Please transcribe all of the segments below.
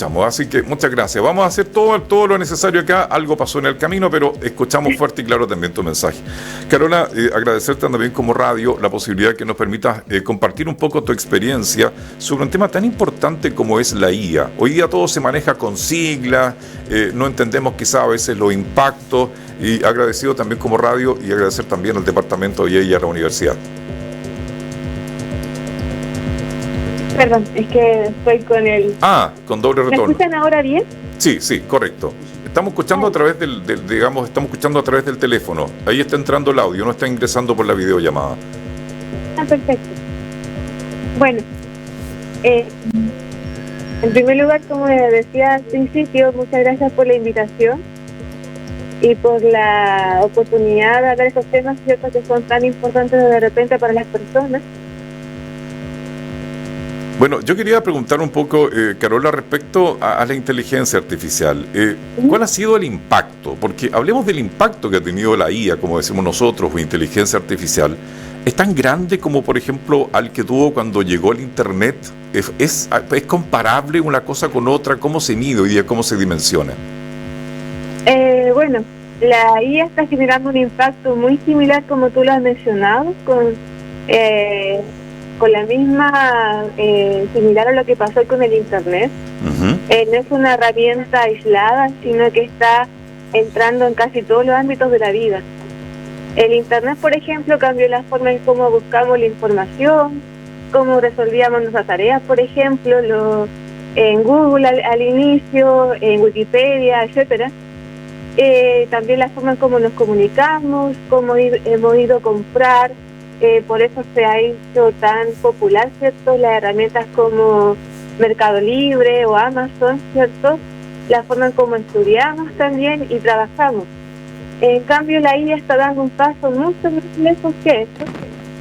Así que muchas gracias. Vamos a hacer todo lo necesario acá. Algo pasó en el camino, pero escuchamos fuerte y claro también tu mensaje. Carola, agradecerte también como radio la posibilidad que nos permitas compartir un poco tu experiencia sobre un tema tan importante como es la IA. Hoy día todo se maneja con siglas, no entendemos quizá a veces los impactos, y agradecido también como radio y agradecer también al departamento y a la universidad. Perdón, es que estoy con el... con doble retorno. ¿Me escuchan ahora bien? Sí, correcto. Estamos escuchando a través estamos escuchando a través del teléfono. Ahí está entrando el audio, no está ingresando por la videollamada. Perfecto. Bueno, en primer lugar, como decía al principio, muchas gracias por la invitación y por la oportunidad de hablar de esos temas, ¿cierto?, que son tan importantes de repente para las personas. Bueno, yo quería preguntar un poco, Carola, respecto a la inteligencia artificial. ¿Cuál ha sido el impacto? Porque hablemos del impacto que ha tenido la IA, como decimos nosotros, o inteligencia artificial. ¿Es tan grande como, por ejemplo, al que tuvo cuando llegó el Internet? ¿Es comparable una cosa con otra? ¿Cómo se mide hoy día? ¿Cómo se dimensiona? Bueno, la IA está generando un impacto muy similar, como tú lo has mencionado, con la misma, similar a lo que pasó con el Internet. No es una herramienta aislada, sino que está entrando en casi todos los ámbitos de la vida. El Internet, por ejemplo, cambió la forma en cómo buscamos la información, cómo resolvíamos nuestras tareas, por ejemplo, en Google al inicio, en Wikipedia, etcétera. También la forma en cómo nos comunicamos, cómo hemos ido a comprar. Por eso se ha hecho tan popular, ¿cierto?, las herramientas como Mercado Libre o Amazon, ¿cierto?, la forma en cómo estudiamos también y trabajamos. En cambio, la IA está dando un paso mucho más lejos que eso,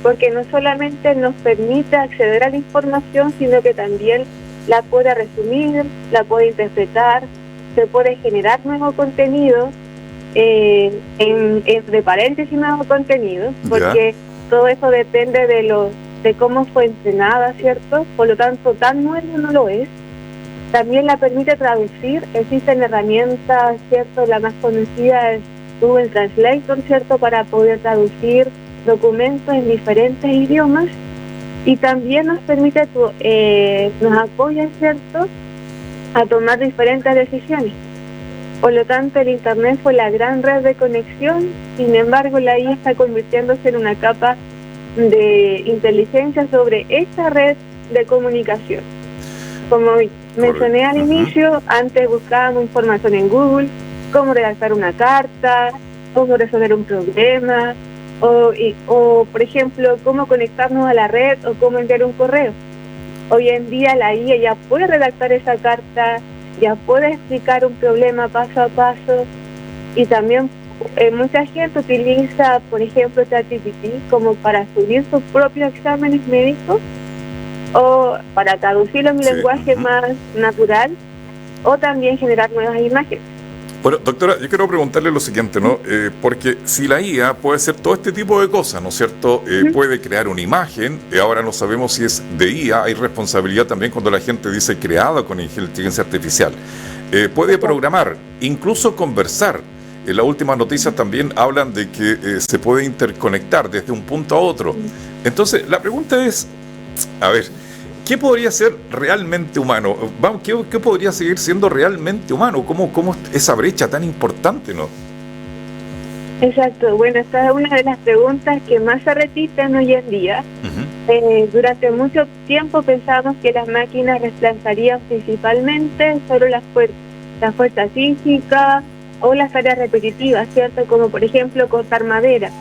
porque no solamente nos permite acceder a la información, sino que también la puede resumir, la puede interpretar, se puede generar nuevo contenido, entre paréntesis nuevo contenido, porque todo eso depende de cómo fue entrenada, ¿cierto? Por lo tanto, tan nuevo no lo es. También la permite traducir. Existen herramientas, ¿cierto? La más conocida es Google Translator, ¿cierto?, para poder traducir documentos en diferentes idiomas. Y también nos permite, nos apoya, ¿cierto?, a tomar diferentes decisiones. Por lo tanto, el Internet fue la gran red de conexión. Sin embargo, la IA está convirtiéndose en una capa de inteligencia sobre esta red de comunicación. Como mencioné al inicio, antes buscábamos información en Google, cómo redactar una carta, cómo resolver un problema, o por ejemplo, cómo conectarnos a la red o cómo enviar un correo. Hoy en día la IA ya puede redactar esa carta, ya puede explicar un problema paso a paso, y también mucha gente utiliza, por ejemplo, ChatGPT como para subir sus propios exámenes médicos o para traducirlo en un lenguaje más natural, o también generar nuevas imágenes. Bueno, doctora, yo quiero preguntarle lo siguiente, ¿no? Porque si la IA puede hacer todo este tipo de cosas, ¿no es cierto? Puede crear una imagen, ahora no sabemos si es de IA, hay responsabilidad también cuando la gente dice creada con inteligencia artificial. Puede programar, incluso conversar. En las últimas noticias también hablan de que se puede interconectar desde un punto a otro. Entonces, la pregunta es, a ver, ¿qué podría ser realmente humano? ¿Qué podría seguir siendo realmente humano? ¿Cómo esa brecha tan importante, no? Exacto. Bueno, esta es una de las preguntas que más se repiten hoy en día. Durante mucho tiempo pensábamos que las máquinas reemplazarían principalmente solo la fuerza física o las tareas repetitivas, ¿cierto? Como por ejemplo cortar madera.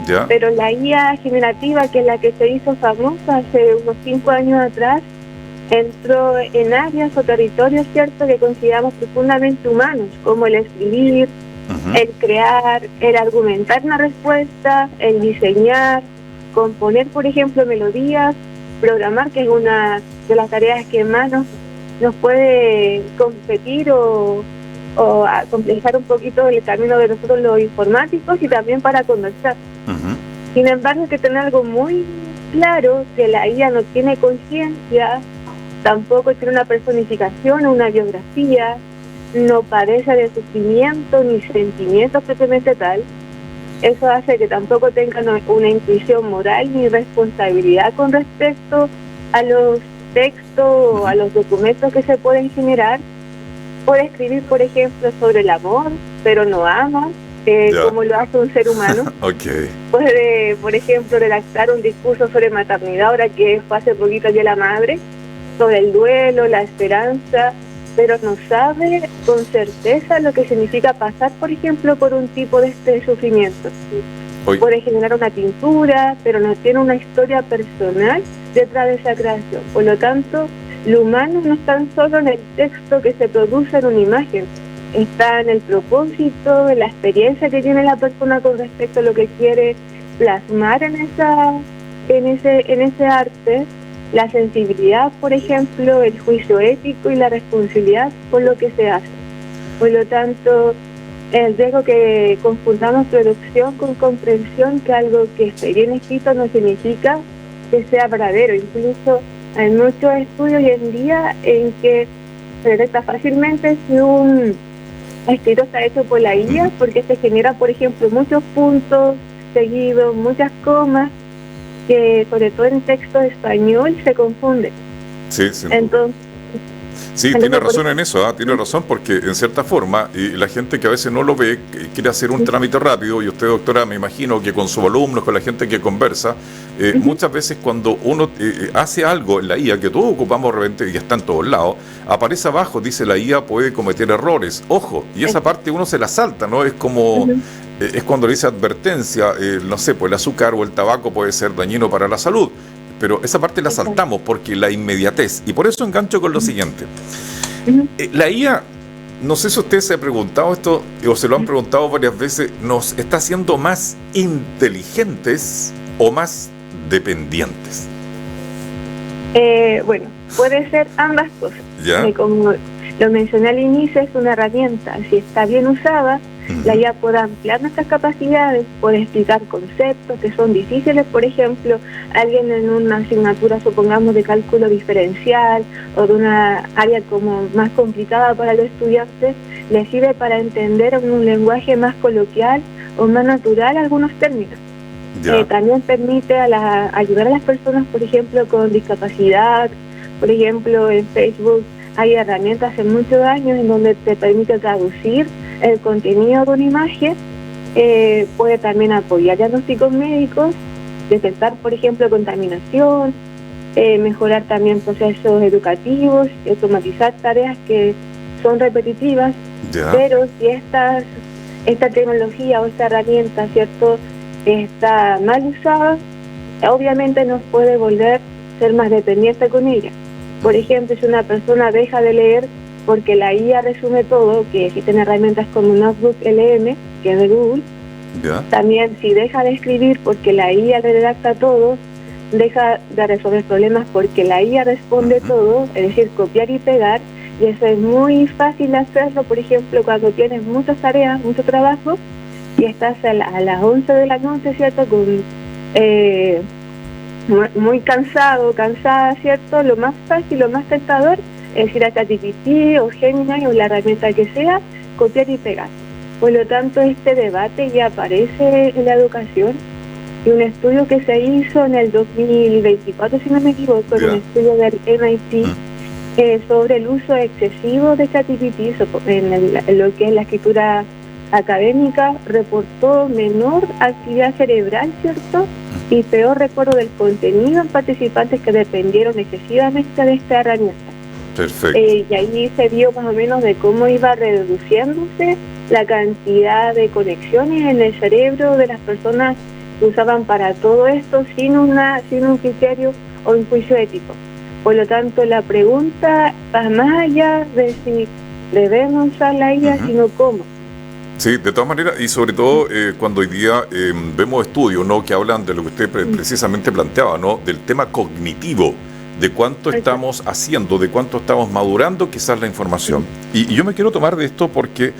¿Ya? Pero la IA generativa, que es la que se hizo famosa hace unos 5 años atrás, entró en áreas o territorios, ¿cierto?, que consideramos profundamente humanos, como el escribir, el crear, el argumentar una respuesta, el diseñar, componer, por ejemplo, melodías, programar, que es una de las tareas que más nos puede competir o a complejar un poquito el camino de nosotros los informáticos, y también para conversar. Sin embargo, hay que tener algo muy claro, que la IA no tiene conciencia, tampoco tiene una personificación o una biografía, no padece de sufrimiento ni sentimientos propiamente tal. Eso hace que tampoco tengan una intuición moral ni responsabilidad con respecto a los textos o a los documentos que se pueden generar. Puede escribir, por ejemplo, sobre el amor, pero no ama, como lo hace un ser humano. Puede, por ejemplo, redactar un discurso sobre maternidad, ahora que fue hace poquito el Día de la Madre, sobre el duelo, la esperanza, pero no sabe con certeza lo que significa pasar, por ejemplo, por un tipo de este sufrimiento. Puede generar una pintura, pero no tiene una historia personal detrás de esa creación. Por lo tanto, lo humano no está solo en el texto que se produce en una imagen, está en el propósito, en la experiencia que tiene la persona con respecto a lo que quiere plasmar en ese arte, la sensibilidad, por ejemplo, el juicio ético y la responsabilidad por lo que se hace. Por lo tanto, dejo que confundamos producción con comprensión, que algo que esté bien escrito no significa que sea verdadero. Incluso hay muchos estudios hoy en día en que se detecta fácilmente si un escrito está hecho por la IA, porque se genera, por ejemplo, muchos puntos seguidos, muchas comas, que sobre todo en texto español se confunde. Entonces, tiene razón en eso, tiene razón, porque en cierta forma la gente que a veces no lo ve quiere hacer un trámite rápido, y usted, doctora, me imagino que con sus alumnos, con la gente que conversa, muchas veces cuando uno hace algo en la IA, que todos ocupamos de repente y está en todos lados, aparece abajo, dice la IA puede cometer errores, ojo, y esa parte uno se la salta, ¿no? Es como... es cuando le dice advertencia, no sé, pues el azúcar o el tabaco puede ser dañino para la salud, pero esa parte la saltamos porque la inmediatez, y por eso engancho con lo siguiente. La IA, no sé si usted se ha preguntado esto, o se lo han preguntado varias veces, ¿nos está haciendo más inteligentes o más dependientes? Bueno, puede ser ambas cosas. Como lo mencioné al inicio, es una herramienta, si está bien usada, la IA puede ampliar nuestras capacidades, puede explicar conceptos que son difíciles. Por ejemplo, alguien en una asignatura, supongamos, de cálculo diferencial o de una área como más complicada para los estudiantes, le sirve para entender en un lenguaje más coloquial o más natural algunos términos. También permite ayudar a las personas, por ejemplo, con discapacidad. Por ejemplo, en Facebook hay herramientas hace muchos años en donde te permite traducir el contenido de una imagen. Puede también apoyar diagnósticos médicos, detectar, por ejemplo, contaminación, mejorar también procesos educativos, automatizar tareas que son repetitivas. Pero si esta tecnología o esta herramienta, ¿cierto?, está mal usada, obviamente nos puede volver ser más dependiente con ella. Por ejemplo, si una persona deja de leer porque la IA resume todo, que existen herramientas como Notebook LM, que es de Google. También si deja de escribir porque la IA le redacta todo, deja de resolver problemas porque la IA responde todo, es decir, copiar y pegar, y eso es muy fácil hacerlo, por ejemplo, cuando tienes muchas tareas, mucho trabajo, y estás a las 11 de la noche, ¿cierto?, muy cansado, cansada, ¿cierto? Lo más fácil, lo más tentador es ir a ChatGPT o Gemini o la herramienta que sea, copiar y pegar. Por lo tanto, este debate ya aparece en la educación, y un estudio que se hizo en el 2024, si no me equivoco, un estudio del MIT, sobre el uso excesivo de ChatGPT en lo que es la escritura académica, reportó menor actividad cerebral, ¿cierto?, y peor recuerdo del contenido en participantes que dependieron excesivamente de esta herramienta. Perfecto. Y ahí se vio más o menos de cómo iba reduciéndose la cantidad de conexiones en el cerebro de las personas que usaban para todo esto sin un criterio o un juicio ético. Por lo tanto, la pregunta va más allá de si debemos usar la IA, sino cómo. Sí, de todas maneras, y sobre todo cuando hoy día vemos estudios, ¿no?, que hablan de lo que usted precisamente planteaba, ¿no?, del tema cognitivo, de cuánto estamos haciendo, de cuánto estamos madurando quizás la información. Y yo me quiero tomar de esto porque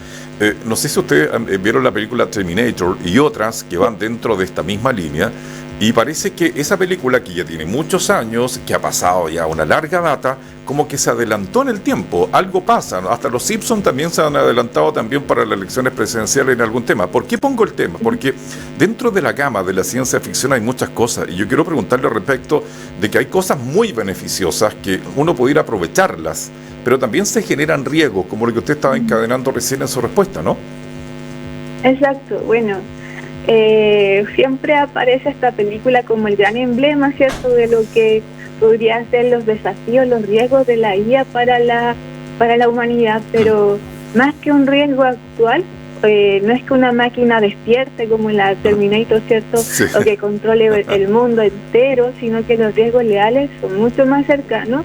no sé si ustedes vieron la película Terminator y otras que van dentro de esta misma línea. Y parece que esa película, que ya tiene muchos años, que ha pasado ya una larga data, como que se adelantó en el tiempo. Algo pasa, ¿no? Hasta los Simpsons también se han adelantado también para las elecciones presidenciales en algún tema. ¿Por qué pongo el tema? Porque dentro de la gama de la ciencia ficción hay muchas cosas, y yo quiero preguntarle al respecto de que hay cosas muy beneficiosas que uno pudiera aprovecharlas, pero también se generan riesgos, como lo que usted estaba encadenando recién en su respuesta, ¿no? Exacto, bueno. Siempre aparece esta película como el gran emblema, ¿cierto?, de lo que podrían ser los desafíos, los riesgos de la IA para la humanidad, pero más que un riesgo actual, no es que una máquina despierte como la Terminator, ¿cierto?, sí, o que controle el mundo entero, sino que los riesgos leales son mucho más cercanos,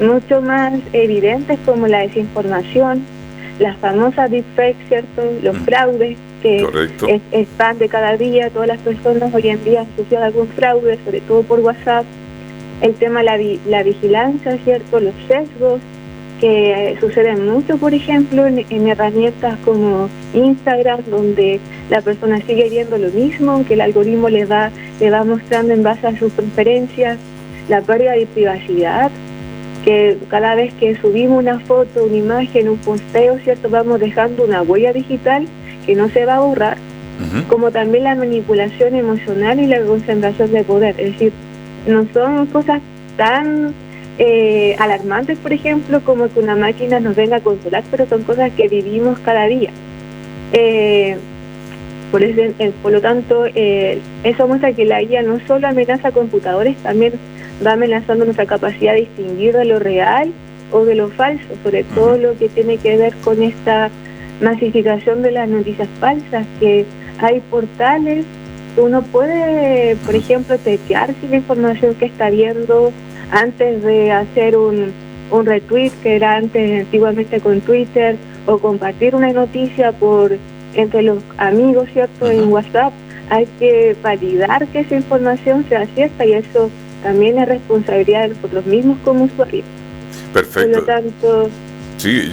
mucho más evidentes, como la desinformación, las famosas deepfakes, ¿cierto?, los fraudes, que es pan de cada día. Todas las personas hoy en día han sufrido algún fraude, sobre todo por WhatsApp. El tema de la vigilancia, ¿cierto?, los sesgos, que suceden mucho, por ejemplo, en herramientas como Instagram, donde la persona sigue viendo lo mismo, que el algoritmo le va mostrando en base a sus preferencias. La pérdida de privacidad, que cada vez que subimos una foto, una imagen, un posteo, ¿cierto?, vamos dejando una huella digital que no se va a borrar, como también la manipulación emocional y la concentración de poder. Es decir, no son cosas tan alarmantes, por ejemplo, como que una máquina nos venga a controlar, pero son cosas que vivimos cada día. Por lo tanto, eso muestra que la IA no solo amenaza computadores, también va amenazando nuestra capacidad de distinguir de lo real o de lo falso, sobre todo lo que tiene que ver con esta masificación de las noticias falsas, que hay portales que uno puede, por ejemplo, chequear si la información que está viendo antes de hacer un retweet, que era antiguamente con Twitter, o compartir una noticia entre los amigos, ¿cierto?, en WhatsApp. Hay que validar que esa información sea cierta, y eso también es responsabilidad de nosotros mismos como usuarios. Perfecto. Por lo tanto, sí,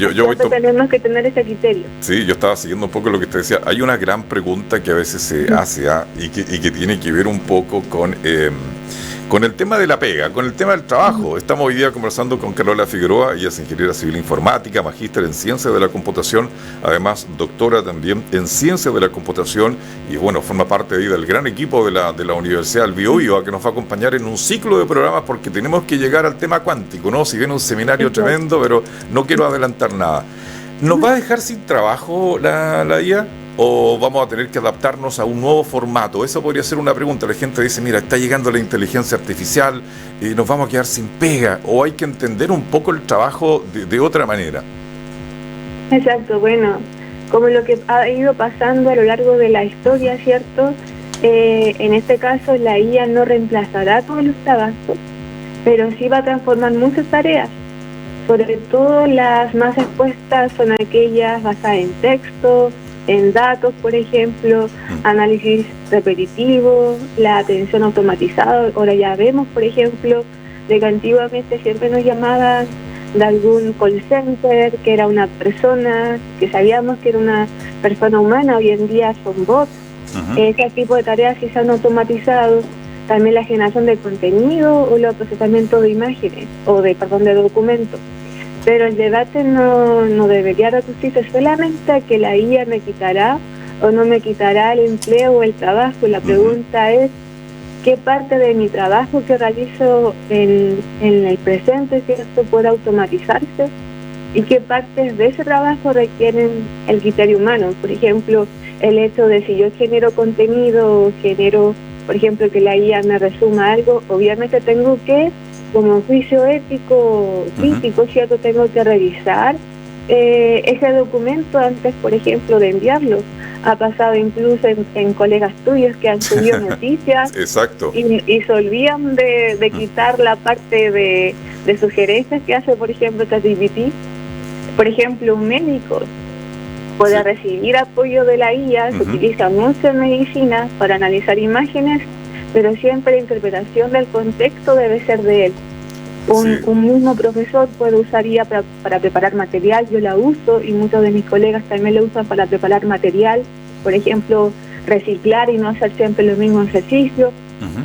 tenemos que tener ese criterio. Sí, yo estaba siguiendo un poco lo que usted decía. Hay una gran pregunta que a veces se hace y que tiene que ver un poco con el tema de la pega, con el tema del trabajo. Estamos hoy día conversando con Carola Figueroa. Ella es ingeniera civil informática, magíster en ciencias de la computación, además doctora también en ciencias de la computación, y bueno, forma parte ahí del gran equipo de la Universidad del Biobío, que nos va a acompañar en un ciclo de programas, porque tenemos que llegar al tema cuántico, ¿no? Si viene un seminario tremendo, pero no quiero adelantar nada. ¿Nos va a dejar sin trabajo la IA? ¿O vamos a tener que adaptarnos a un nuevo formato? Esa podría ser una pregunta. La gente dice, mira, está llegando la inteligencia artificial y nos vamos a quedar sin pega. ¿O hay que entender un poco el trabajo de otra manera? Exacto, bueno, como lo que ha ido pasando a lo largo de la historia, ¿cierto? En este caso, la IA no reemplazará todos los trabajos, pero sí va a transformar muchas tareas. Sobre todo las más expuestas son aquellas basadas en texto, en datos, por ejemplo, análisis repetitivo, la atención automatizada. Ahora ya vemos, por ejemplo, de que antiguamente siempre nos llamaban de algún call center, que era una persona, que sabíamos que era una persona humana. Hoy en día son bots. Ese tipo de tareas sí se han automatizado. También la generación de contenido o el procesamiento de imágenes, de documentos. Pero el debate no debería reducirse solamente a que la IA me quitará o no me quitará el empleo o el trabajo. La pregunta es, ¿qué parte de mi trabajo que realizo en el presente, ¿cierto?, puede automatizarse? ¿Y qué partes de ese trabajo requieren el criterio humano? Por ejemplo, el hecho de si yo genero contenido o genero, por ejemplo, que la IA me resuma algo, obviamente tengo que, como juicio ético crítico, ¿cierto?, tengo que revisar ese documento antes, por ejemplo, de enviarlo. Ha pasado incluso en colegas tuyos que han subido noticias. Exacto. Y se olvidan de quitar la parte de sugerencias que hace, por ejemplo, ChatGPT. Por ejemplo, un médico puede recibir apoyo de la IA, se utiliza mucho en medicina para analizar imágenes, pero siempre la interpretación del contexto debe ser de él. Un mismo profesor puede usar IA para preparar material. Yo la uso y muchos de mis colegas también la usan para preparar material. Por ejemplo, reciclar y no hacer siempre los mismos ejercicios.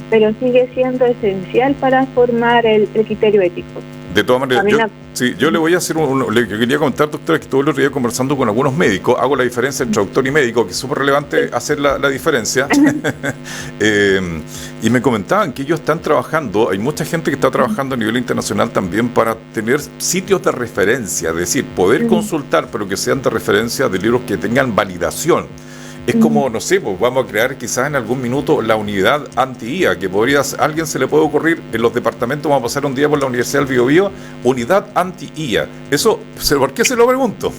pero sigue siendo esencial para formar el criterio ético. De todas maneras, yo le voy a hacer le quería comentar, doctora, que estuve el otro día conversando con algunos médicos, hago la diferencia entre doctor y médico, que es súper relevante hacer la diferencia, y me comentaban que ellos están trabajando, hay mucha gente que está trabajando a nivel internacional también para tener sitios de referencia, es decir, poder consultar, pero que sean de referencia de libros que tengan validación. Es como, no sé, pues vamos a crear quizás en algún minuto la unidad anti-IA, que a alguien se le puede ocurrir en los departamentos, vamos a pasar un día por la Universidad del Biobío, unidad anti-IA. Eso, ¿por qué se lo pregunto?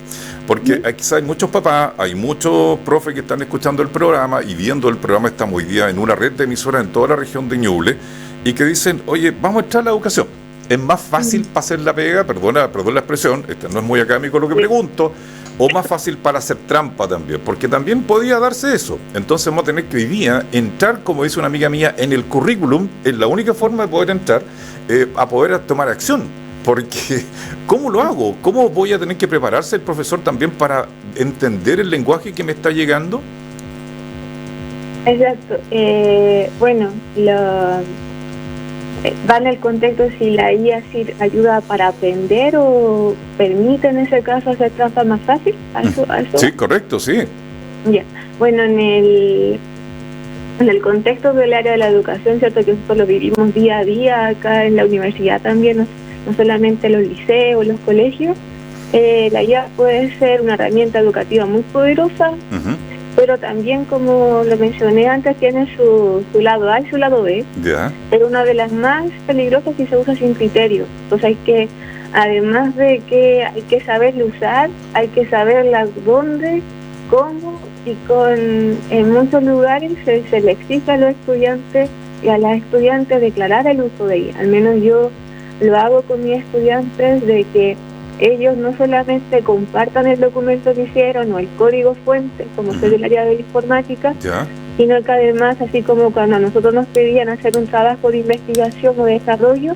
Porque quizás hay muchos papás, hay muchos profes que están escuchando el programa y viendo el programa, estamos hoy día en una red de emisoras en toda la región de Ñuble, y que dicen, oye, vamos a entrar a la educación. Es más fácil para hacer la pega, perdón la expresión, no es muy académico lo que pregunto, o más fácil para hacer trampa también, porque también podía darse eso. Entonces vamos a tener que hoy día entrar, como dice una amiga mía, en el currículum, es la única forma de poder entrar, a poder tomar acción, porque ¿cómo lo hago? ¿Cómo voy a tener que prepararse el profesor también para entender el lenguaje que me está llegando? Exacto. Bueno, va en el contexto si la IA ayuda para aprender o permite en ese caso hacer trampa más fácil. ¿A eso? Sí, correcto, sí. Ya. Bueno, en el contexto del área de la educación, cierto que nosotros lo vivimos día a día acá en la universidad también, no solamente en los liceos, los colegios, la IA puede ser una herramienta educativa muy poderosa, pero también, como lo mencioné antes, tiene su lado A y su lado B. Pero una de las más peligrosas si se usa sin criterio. Entonces hay que, además de que hay que saberlo usar, hay que saberla dónde, cómo, y en muchos lugares se le exige a los estudiantes y a las estudiantes declarar el uso de ella. Al menos yo lo hago con mis estudiantes, de que ellos no solamente compartan el documento que hicieron o el código fuente, como soy del área de informática, sino que además, así como cuando a nosotros nos pedían hacer un trabajo de investigación o desarrollo,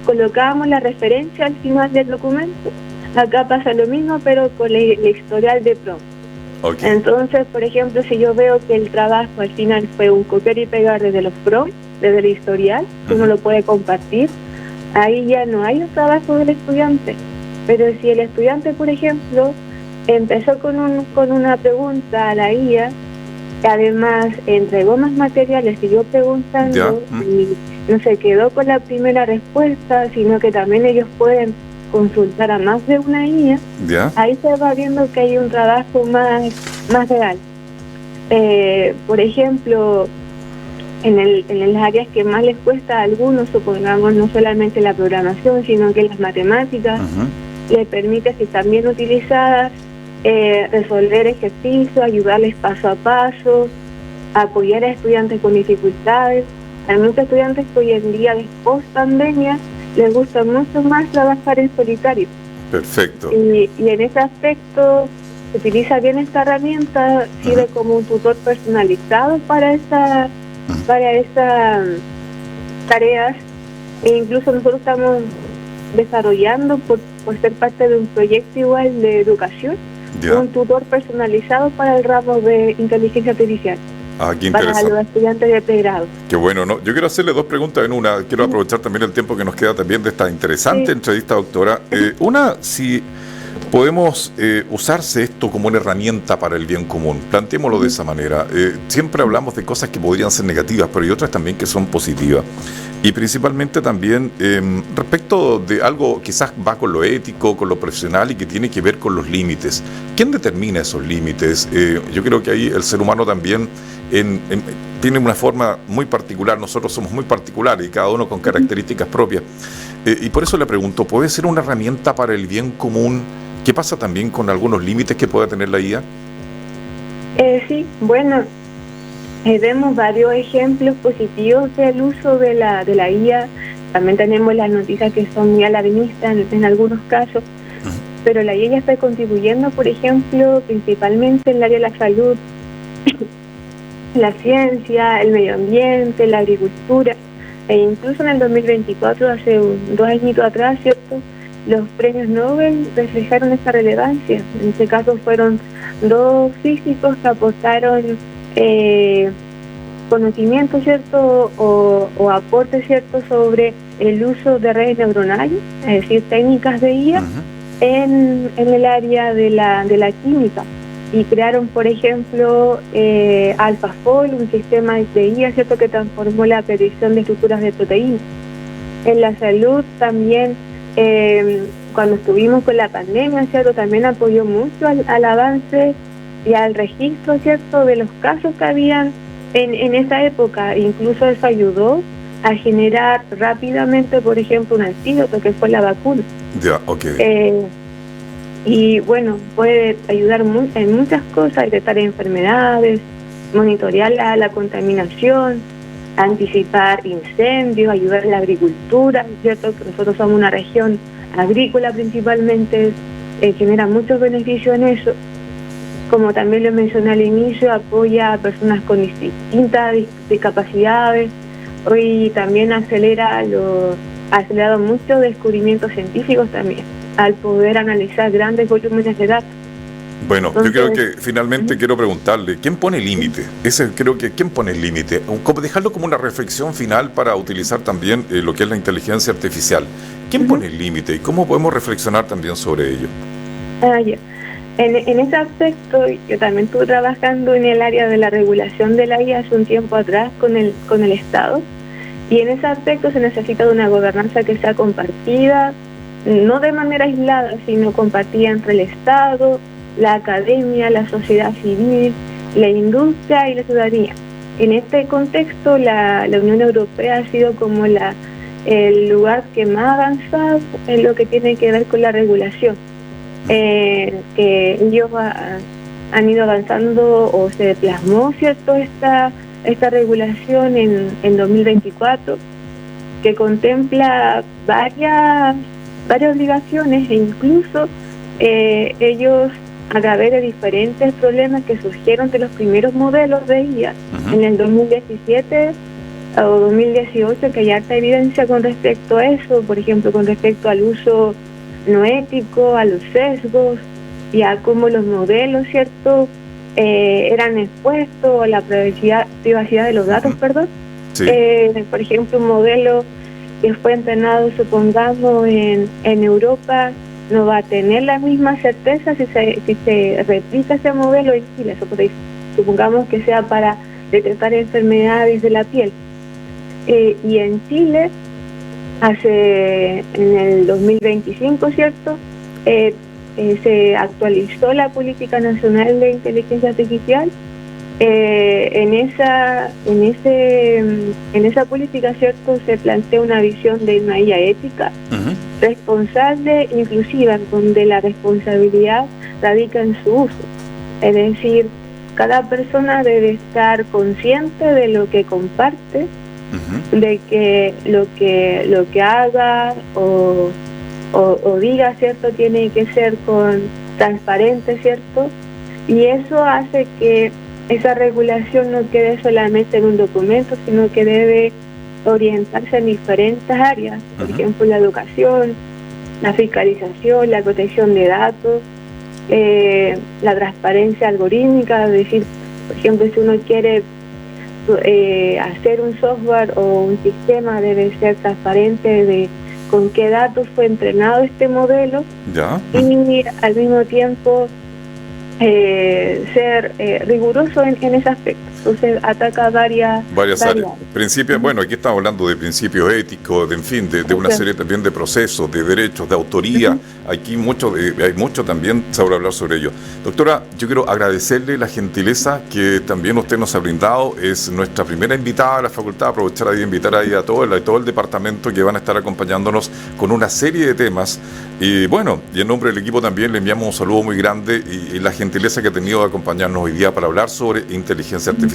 colocábamos la referencia al final del documento. Acá pasa lo mismo, pero con el historial de prompt. Entonces, por ejemplo, si yo veo que el trabajo al final fue un copiar y pegar desde los prompts, desde el historial, que uno lo puede compartir, ahí ya no hay un trabajo del estudiante. Pero si el estudiante, por ejemplo, empezó con una pregunta a la IA, además entregó más materiales, siguió preguntando y no se quedó con la primera respuesta, sino que también ellos pueden consultar a más de una IA, ahí se va viendo que hay un trabajo más real. Por ejemplo, en las áreas que más les cuesta a algunos, supongamos no solamente la programación, sino que las matemáticas, les permite, si están bien utilizadas, resolver ejercicios, ayudarles paso a paso, apoyar a estudiantes con dificultades. Hay muchos estudiantes que hoy en día, post pandemia, les gusta mucho más trabajar en solitario. Perfecto. Y en ese aspecto, se utiliza bien esta herramienta, sirve como un tutor personalizado para esas tareas, e incluso nosotros estamos desarrollando por ser parte de un proyecto igual de educación, un tutor personalizado para el ramo de inteligencia artificial. Qué interesante. Para los estudiantes de pregrado. Qué bueno, ¿no? Yo quiero hacerle dos preguntas en una. Quiero aprovechar también el tiempo que nos queda también de esta interesante entrevista, doctora. Una, si podemos usarse esto como una herramienta para el bien común. Planteémoslo de esa manera. Siempre hablamos de cosas que podrían ser negativas, pero hay otras también que son positivas. Y principalmente también respecto de algo quizás va con lo ético, con lo profesional y que tiene que ver con los límites. ¿Quién determina esos límites? Yo creo que ahí el ser humano también tiene una forma muy particular. Nosotros somos muy particulares y cada uno con características propias. Y por eso le pregunto, ¿puede ser una herramienta para el bien común? ¿Qué pasa también con algunos límites que pueda tener la IA? Sí, bueno, vemos varios ejemplos positivos del uso de la IA. También tenemos las noticias que son muy alarmistas en algunos casos, pero la IA ya está contribuyendo, por ejemplo, principalmente en el área de la salud, la ciencia, el medio ambiente, la agricultura, e incluso en el 2024, hace 2 añitos atrás, ¿cierto?, los premios Nobel reflejaron esta relevancia. En este caso fueron 2 físicos que aportaron conocimiento, ¿cierto? O aporte, ¿cierto?, sobre el uso de redes neuronales, es decir, técnicas de IA, en el área de la química. Y crearon, por ejemplo, AlphaFold, un sistema de IA, ¿cierto?, que transformó la predicción de estructuras de proteínas. En la salud también, cuando estuvimos con la pandemia, ¿cierto?, también apoyó mucho al avance y al registro, ¿cierto?, de los casos que habían en esa época. Incluso eso ayudó a generar rápidamente, por ejemplo, un antídoto, que fue la vacuna. Ya, ok. Y bueno, puede ayudar en muchas cosas, detectar enfermedades, monitorear la contaminación, anticipar incendios, ayudar en la agricultura, ¿cierto? Que nosotros somos una región agrícola principalmente, genera muchos beneficios en eso. Como también lo mencioné al inicio, apoya a personas con distintas discapacidades y también ha acelerado muchos descubrimientos científicos también, al poder analizar grandes volúmenes de datos. Bueno, entonces, yo creo que finalmente quiero preguntarle, ¿quién pone el límite? ¿Quién pone el límite? Dejarlo como una reflexión final para utilizar también lo que es la inteligencia artificial. ¿Quién pone el límite y cómo podemos reflexionar también sobre ello? Ya. En ese aspecto, yo también estuve trabajando en el área de la regulación de la IA hace un tiempo atrás con el Estado, y en ese aspecto se necesita de una gobernanza que sea compartida, no de manera aislada, sino compartida entre el Estado, la academia, la sociedad civil, la industria y la ciudadanía. En este contexto, la Unión Europea ha sido como el lugar que más ha avanzado en lo que tiene que ver con la regulación. Que ellos han ido avanzando, o se plasmó, ¿cierto?, esta regulación en 2024, que contempla varias obligaciones, e incluso ellos, a través de diferentes problemas que surgieron de los primeros modelos de IA en el 2017 o 2018, que hay harta evidencia con respecto a eso, por ejemplo, con respecto al uso no ético, a los sesgos y a cómo los modelos, ¿cierto?, eran expuestos a la privacidad de los datos, Sí. Por ejemplo, un modelo que fue entrenado, supongamos, en Europa, no va a tener la misma certeza si se replica ese modelo en Chile. Supongamos que sea para detectar enfermedades de la piel. Y en Chile, en el 2025, ¿cierto?, se actualizó la Política Nacional de Inteligencia Artificial. En esa política, ¿cierto?, se plantea una visión de una IA ética, responsable, inclusiva, donde la responsabilidad radica en su uso. Es decir, cada persona debe estar consciente de lo que comparte, de que lo que haga o diga, ¿cierto?, tiene que ser transparente, ¿cierto? Y eso hace que esa regulación no quede solamente en un documento, sino que debe orientarse en diferentes áreas, por ejemplo, la educación, la fiscalización, la protección de datos, la transparencia algorítmica. Es decir, por ejemplo, si uno quiere hacer un software o un sistema, debe ser transparente de con qué datos fue entrenado este modelo, y al mismo tiempo ser riguroso en ese aspecto. Entonces ataca varias áreas. Principios, bueno, aquí estamos hablando de principios éticos, de una serie también de procesos, de derechos, de autoría. Aquí hay mucho también sobre hablar sobre ello. Doctora, yo quiero agradecerle la gentileza que también usted nos ha brindado. Es nuestra primera invitada a la facultad. Aprovechar ahí, invitar ahí a todo el departamento que van a estar acompañándonos con una serie de temas. Y bueno, y en nombre del equipo también le enviamos un saludo muy grande y la gentileza que ha tenido de acompañarnos hoy día para hablar sobre inteligencia artificial.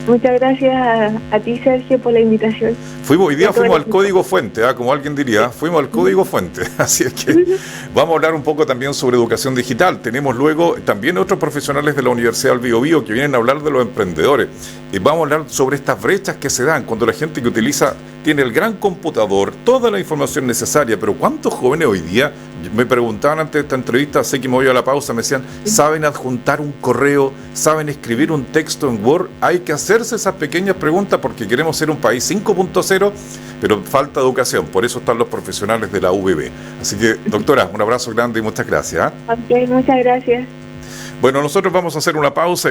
Muchas gracias a ti, Sergio, por la invitación. Hoy día fuimos al código fuente, como alguien diría, fuimos al código fuente. Así es que vamos a hablar un poco también sobre educación digital. Tenemos luego también otros profesionales de la Universidad del Biobío que vienen a hablar de los emprendedores. Vamos a hablar sobre estas brechas que se dan cuando la gente que tiene el gran computador, toda la información necesaria, pero ¿cuántos jóvenes hoy día, me preguntaban antes de esta entrevista, sé que me voy a la pausa, me decían, saben adjuntar un correo, saben escribir un texto en Word? Hay que hacer hacerse esas pequeñas preguntas porque queremos ser un país 5.0, pero falta educación. Por eso están los profesionales de la UBB. Así que, doctora, un abrazo grande y muchas gracias. Ok, muchas gracias. Bueno, nosotros vamos a hacer una pausa.